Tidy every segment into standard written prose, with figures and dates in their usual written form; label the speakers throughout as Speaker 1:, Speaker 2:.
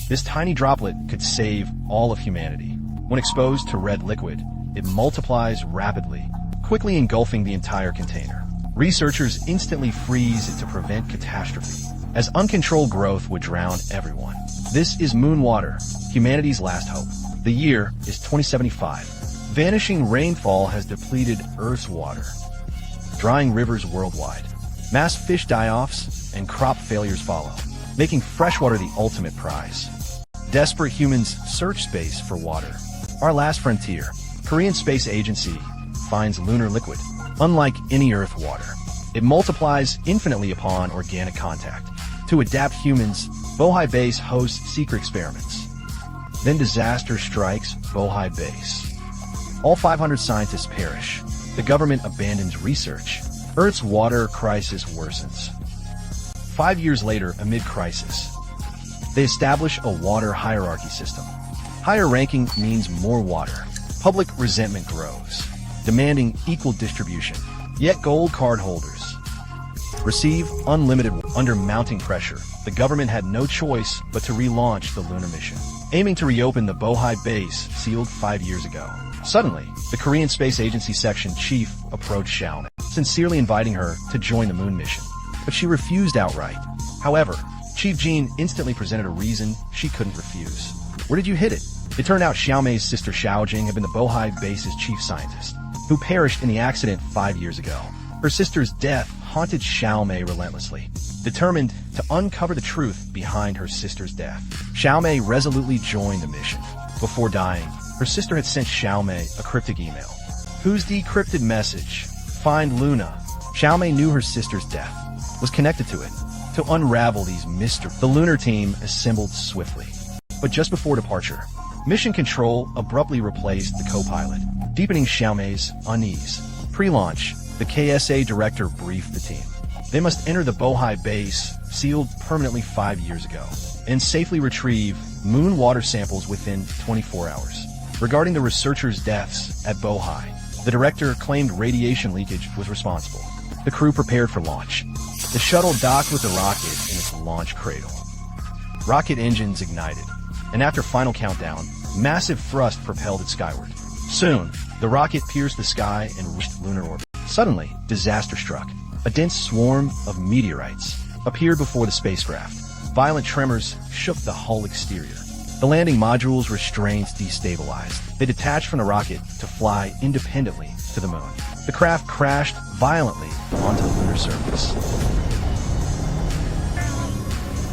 Speaker 1: This tiny droplet could save all of humanity. When exposed to red liquid, it multiplies rapidly, quickly engulfing the entire container. Researchers instantly freeze it to prevent catastrophe, as uncontrolled growth would drown everyone. This is moon water, humanity's last hope. The year is 2075. Vanishing rainfall has depleted Earth's water, drying rivers worldwide. Mass fish die-offs and crop failures follow, making freshwater the ultimate prize. Desperate humans search space for water. Our last frontier, Korean Space Agency, finds lunar liquid. Unlike any Earth water, it multiplies infinitely upon organic contact. To adapt humans, Bohai Base hosts secret experiments. Then disaster strikes Bohai Base. All 500 scientists perish. The government abandons research. Earth's water crisis worsens. 5 years later, amid crisis, they establish a water hierarchy system. Higher ranking means more water. Public resentment grows, demanding equal distribution. Yet gold card holders receive unlimited. Under mounting pressure, the government had no choice but to relaunch the lunar mission, aiming to reopen the Bohai Base sealed 5 years ago. Suddenly, the Korean Space Agency section chief approached Xiaomei, sincerely inviting her to join the moon mission. But she refused outright. However, Chief Jean instantly presented a reason she couldn't refuse. Where did you hit it? It turned out Xiaomei's sister Xiaojing had been the Bohai Base's chief scientist, who perished in the accident 5 years ago. Her sister's death haunted Xiaomei relentlessly. Determined to uncover the truth behind her sister's death, Xiaomei resolutely joined the mission. Before dying, her sister had sent Xiaomei a cryptic email. Whose decrypted message? Find Luna. Xiaomei knew her sister's death was connected to it. To unravel these mysteries, the lunar team assembled swiftly. But just before departure, Mission Control abruptly replaced the co-pilot, deepening Xiaomei's unease. Pre-launch, the KSA director briefed the team. They must enter the Bohai Base, sealed permanently 5 years ago, and safely retrieve moon water samples within 24 hours. Regarding the researchers' deaths at Bohai, the director claimed radiation leakage was responsible. The crew prepared for launch. The shuttle docked with the rocket in its launch cradle. Rocket engines ignited, and after final countdown, massive thrust propelled it skyward. Soon, the rocket pierced the sky and reached lunar orbit. Suddenly, disaster struck. A dense swarm of meteorites appeared before the spacecraft. Violent tremors shook the hull exterior. The landing module's restraints destabilized. They detached from the rocket to fly independently to the moon. The craft crashed violently onto the lunar surface.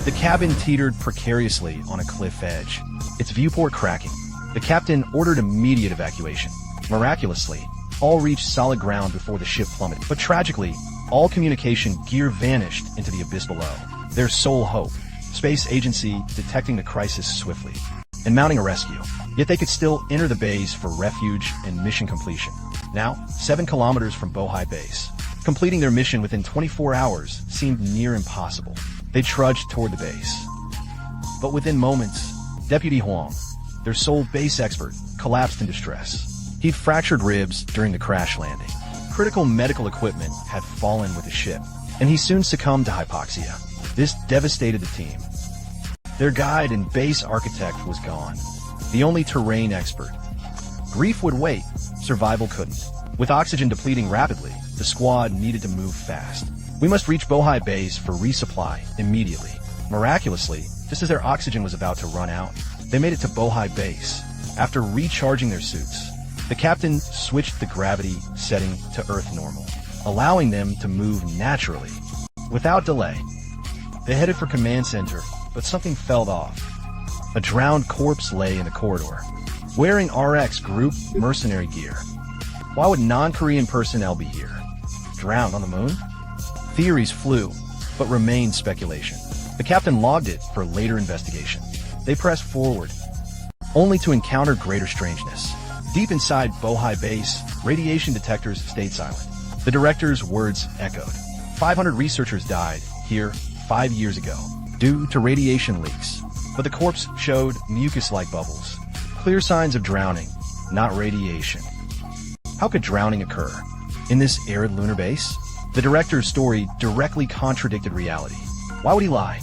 Speaker 1: The cabin teetered precariously on a cliff edge, its viewport cracking. The captain ordered immediate evacuation. Miraculously, all reached solid ground before the ship plummeted. But tragically, all communication gear vanished into the abyss below. Their sole hope, Space Agency detecting the crisis swiftly and mounting a rescue. Yet they could still enter the base for refuge and mission completion. Now, 7 kilometers from Bohai Base, completing their mission within 24 hours seemed near impossible. They trudged toward the base. But within moments, Deputy Huang, their sole base expert, collapsed in distress. He'd fractured ribs during the crash landing. Critical medical equipment had fallen with the ship, and he soon succumbed to hypoxia. This devastated the team. Their guide and base architect was gone, the only terrain expert. Grief would wait, survival couldn't. With oxygen depleting rapidly, the squad needed to move fast. We must reach Bohai Base for resupply immediately. Miraculously, just as their oxygen was about to run out, they made it to Bohai Base. After recharging their suits, the captain switched the gravity setting to Earth normal, allowing them to move naturally. Without delay, they headed for command center, but something fell off. A drowned corpse lay in the corridor, wearing RX group mercenary gear. Why would non-Korean personnel be here? Drowned on the moon? Theories flew, but remained speculation. The captain logged it for later investigation. They pressed forward, only to encounter greater strangeness. Deep inside Bohai Base, radiation detectors stayed silent. The director's words echoed. 500 researchers died here 5 years ago due to radiation leaks, but the corpse showed mucus-like bubbles. Clear signs of drowning, not radiation. How could drowning occur in this arid lunar base? The director's story directly contradicted reality. Why would he lie?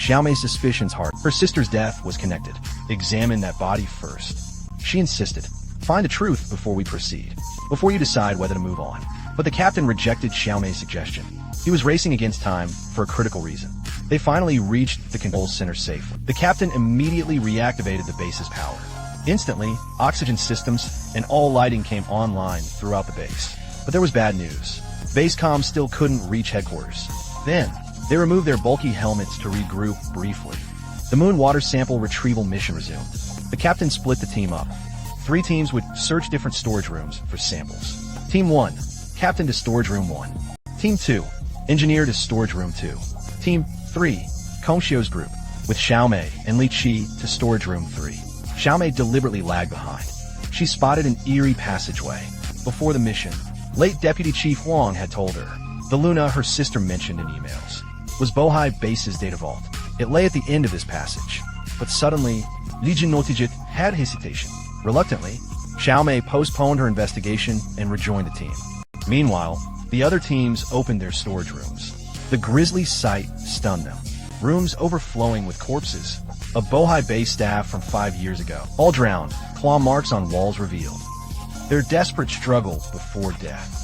Speaker 1: Xiaomei's suspicions hardened. Her sister's death was connected. Examine that body first. She insisted. Find the truth before we proceed, before you decide whether to move on. But the captain rejected Xiaomei's suggestion. He was racing against time for a critical reason. They finally reached the control center safely. The captain immediately reactivated the base's power. Instantly, oxygen systems and all lighting came online throughout the base. But there was bad news. Base comms still couldn't reach headquarters. Then, they removed their bulky helmets to regroup briefly. The moon water sample retrieval mission resumed. The captain split the team up. 3 teams would search different storage rooms for samples. Team 1, Captain to Storage Room 1. Team 2, Engineer to Storage Room 2. Team 3, Kongxiu's group, with Xiaomei and Li Qi to Storage Room 3. Xiaomei deliberately lagged behind. She spotted an eerie passageway. Before the mission, late Deputy Chief Huang had told her. The Luna her sister mentioned in emails was Bohai Base's data vault. It lay at the end of this passage. But suddenly, Li Jinotijit had hesitation. Reluctantly, Xiaomei postponed her investigation and rejoined the team. Meanwhile, the other teams opened their storage rooms. The grisly sight stunned them. Rooms overflowing with corpses of Bohai Base staff from 5 years ago. All drowned, claw marks on walls revealed. Their desperate struggle before death.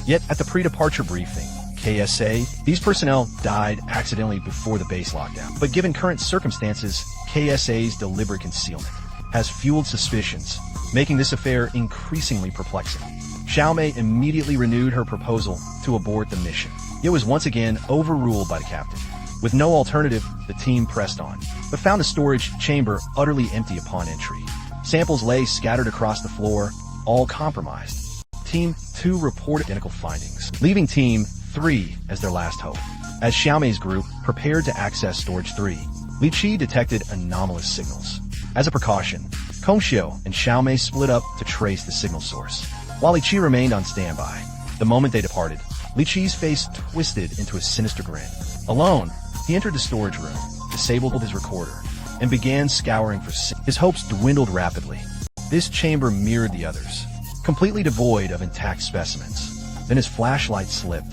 Speaker 1: Yet at the pre-departure briefing, KSA, these personnel died accidentally before the base lockdown. But given current circumstances, KSA's deliberate concealment has fueled suspicions, making this affair increasingly perplexing. Xiaomei immediately renewed her proposal to abort the mission. It was once again overruled by the captain. With no alternative, the team pressed on, but found the storage chamber utterly empty upon entry. Samples lay scattered across the floor, all compromised. Team 2 reported identical findings, leaving Team 3 as their last hope. As Xiaomei's group prepared to access Storage 3, Li Qi detected anomalous signals. As a precaution, Kongxiu and Xiaomei split up to trace the signal source, while Li Qi remained on standby. The moment they departed, Li Qi's face twisted into a sinister grin. Alone, he entered the storage room, disabled his recorder, and began scouring for signals. His hopes dwindled rapidly. This chamber mirrored the others, completely devoid of intact specimens. Then his flashlight slipped,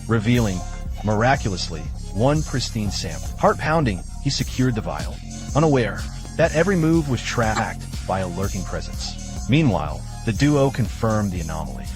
Speaker 1: revealing, miraculously, one pristine sample. Heart-pounding, he secured the vial, unaware that every move was tracked by a lurking presence. Meanwhile, the duo confirmed the anomaly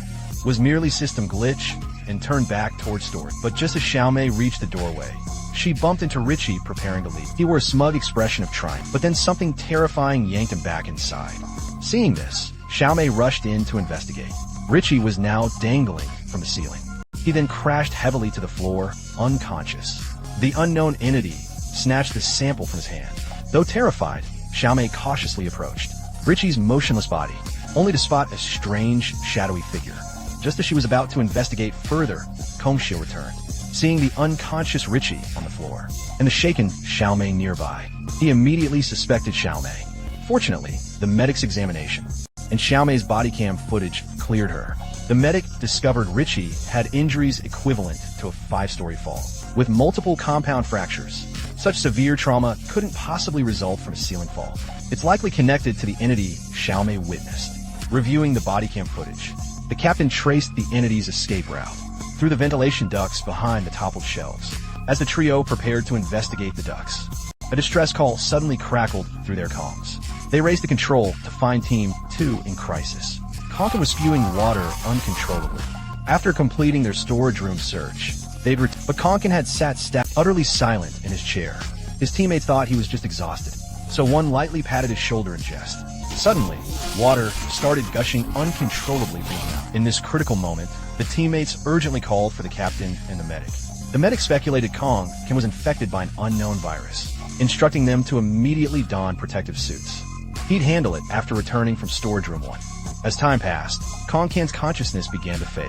Speaker 1: was merely system glitch and turned back towards storage. But just as Xiaomei reached the doorway, she bumped into Richie preparing to leave. He wore a smug expression of triumph, but then something terrifying yanked him back inside. Seeing this, Xiaomei rushed in to investigate. Richie was now dangling from the ceiling. He then crashed heavily to the floor, unconscious. The unknown entity snatched the sample from his hand. Though terrified, Xiaomei cautiously approached Richie's motionless body, only to spot a strange, shadowy figure. Just as she was about to investigate further, Kongxiu returned, seeing the unconscious Richie on the floor, and the shaken Xiaomei nearby. He immediately suspected Xiaomei. Fortunately, the medic's examination and Xiaomei's body cam footage cleared her. The medic discovered Richie had injuries equivalent to a 5-story fall, with multiple compound fractures. Such severe trauma couldn't possibly result from a ceiling fall. It's likely connected to the entity Xiaomei witnessed. Reviewing the body cam footage, the captain traced the entity's escape route through the ventilation ducts behind the toppled shelves. As the trio prepared to investigate the ducts, a distress call suddenly crackled through their comms. They raised the control to find Team 2 in crisis. Konkin was spewing water uncontrollably. After completing their storage room search, but Konkin had sat utterly silent in his chair. His teammates thought he was just exhausted, so one lightly patted his shoulder in jest. Suddenly, water started gushing uncontrollably from his mouth. In this critical moment, the teammates urgently called for the captain and the medic. The medic speculated Konkin was infected by an unknown virus, instructing them to immediately don protective suits. He'd handle it after returning from Storage Room 1. As time passed, Konkin's consciousness began to fade.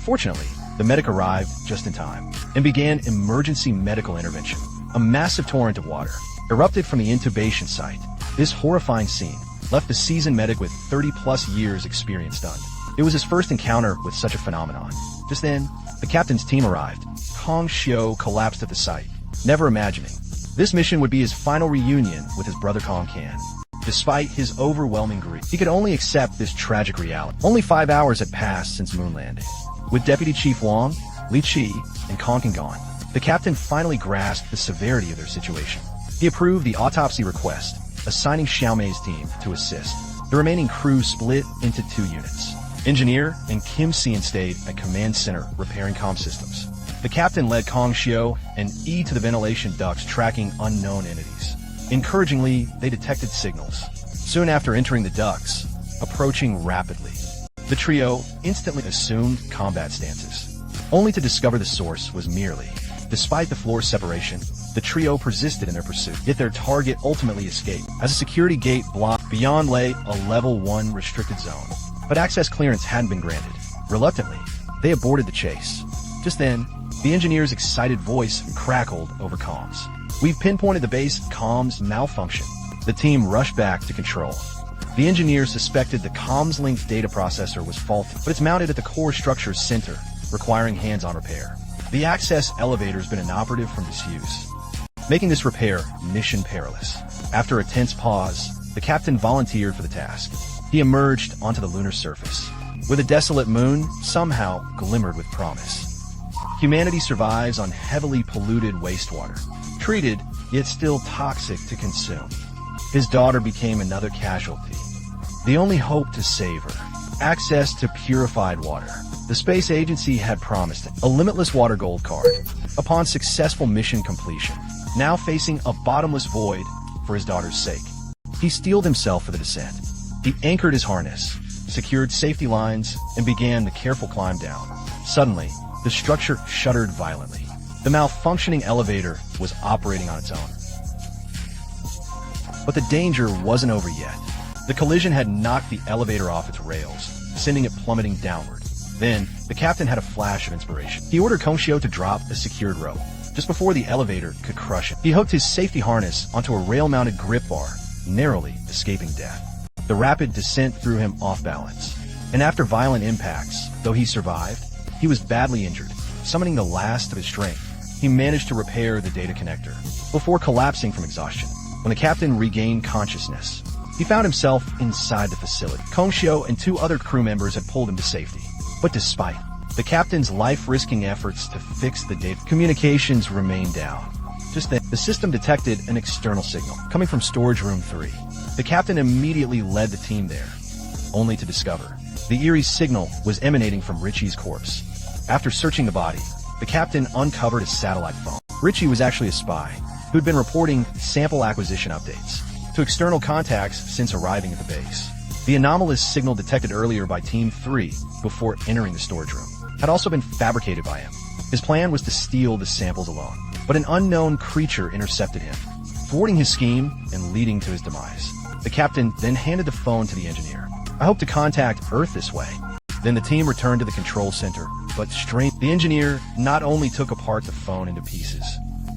Speaker 1: Fortunately, the medic arrived just in time and began emergency medical intervention. A massive torrent of water erupted from the intubation site. This horrifying scene left the seasoned medic with 30-plus years experience stunned. It was his first encounter with such a phenomenon. Just then, the captain's team arrived. Kongxiu collapsed at the site, never imagining this mission would be his final reunion with his brother Konkin. Despite his overwhelming grief, he could only accept this tragic reality. Only 5 hours had passed since moon landing. With Deputy Chief Wang, Li Qi, and Konkin gone, The captain finally grasped the severity of their situation. He approved the autopsy request, assigning Xiaomei's team to assist. The remaining crew split into 2 units. Engineer and Kim Xian stayed at command center repairing comm systems. The captain led Kong Xiu and E to the ventilation ducts tracking unknown entities. Encouragingly, they detected signals. Soon after entering the ducts, approaching rapidly, the trio instantly assumed combat stances, only to discover the source was merely. Despite the floor separation, the trio persisted in their pursuit, yet their target ultimately escaped. As a security gate blocked beyond lay a level 1 restricted zone, but access clearance hadn't been granted. Reluctantly, they aborted the chase. Just then, the engineer's excited voice crackled over comms. "We've pinpointed the base comms malfunction." The team rushed back to control. The engineer suspected the comms-linked data processor was faulty, but it's mounted at the core structure's center, requiring hands-on repair. The access elevator's been inoperative from disuse, making this repair mission perilous. After a tense pause, the captain volunteered for the task. He emerged onto the lunar surface, where the desolate moon somehow glimmered with promise. Humanity survives on heavily polluted wastewater, treated yet still toxic to consume. His daughter became another casualty. The only hope to save her: access to purified water. The space agency had promised a limitless water gold card upon successful mission completion. Now facing a bottomless void for his daughter's sake, he steeled himself for the descent. He anchored his harness, secured safety lines, and began the careful climb down. Suddenly, the structure shuddered violently. The malfunctioning elevator was operating on its own. But the danger wasn't over yet. The collision had knocked the elevator off its rails, sending it plummeting downward. Then, the captain had a flash of inspiration. He ordered Kong Xiu to drop a secured rope, just before the elevator could crush him. He hooked his safety harness onto a rail-mounted grip bar, narrowly escaping death. The rapid descent threw him off balance, and after violent impacts, though he survived, he was badly injured. Summoning the last of his strength, he managed to repair the data connector, before collapsing from exhaustion. When the captain regained consciousness, he found himself inside the facility. Kong Xiu and 2 other crew members had pulled him to safety. But despite the captain's life-risking efforts to fix the data, communications remained down. Just then, the system detected an external signal coming from storage room 3. The captain immediately led the team there, only to discover the eerie signal was emanating from Richie's corpse. After searching the body, the captain uncovered a satellite phone. Richie was actually a spy who'd been reporting sample acquisition updates to external contacts since arriving at the base. The anomalous signal detected earlier by Team 3 before entering the storage room had also been fabricated by him. His plan was to steal the samples alone, but an unknown creature intercepted him, thwarting his scheme and leading to his demise. The captain then handed the phone to the engineer. "I hope to contact Earth this way." Then the team returned to the control center, but the engineer not only took apart the phone into pieces,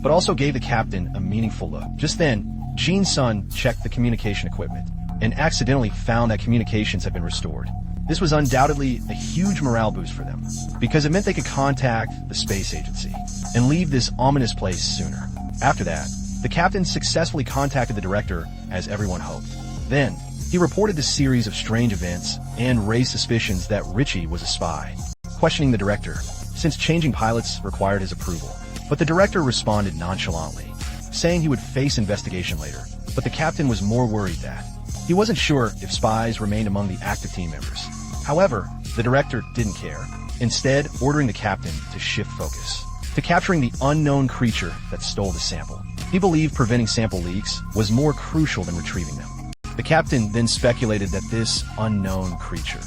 Speaker 1: but also gave the captain a meaningful look. Just then, Jean Sun checked the communication equipment and accidentally found that communications had been restored. This was undoubtedly a huge morale boost for them, because it meant they could contact the space agency and leave this ominous place sooner. After that, the captain successfully contacted the director, as everyone hoped. Then, he reported the series of strange events and raised suspicions that Richie was a spy, questioning the director, since changing pilots required his approval. But the director responded nonchalantly, saying he would face investigation later. But the captain was more worried that he wasn't sure if spies remained among the active team members. However, the director didn't care, instead ordering the captain to shift focus to capturing the unknown creature that stole the sample. He believed preventing sample leaks was more crucial than retrieving them. The captain then speculated that this unknown creature,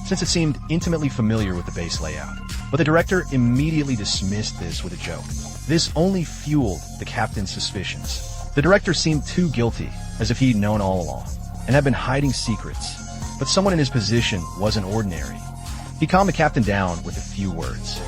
Speaker 1: since it seemed intimately familiar with the base layout. But the director immediately dismissed this with a joke. This only fueled the captain's suspicions. The director seemed too guilty, as if he'd known all along, and had been hiding secrets. But someone in his position wasn't ordinary. He calmed the captain down with a few words.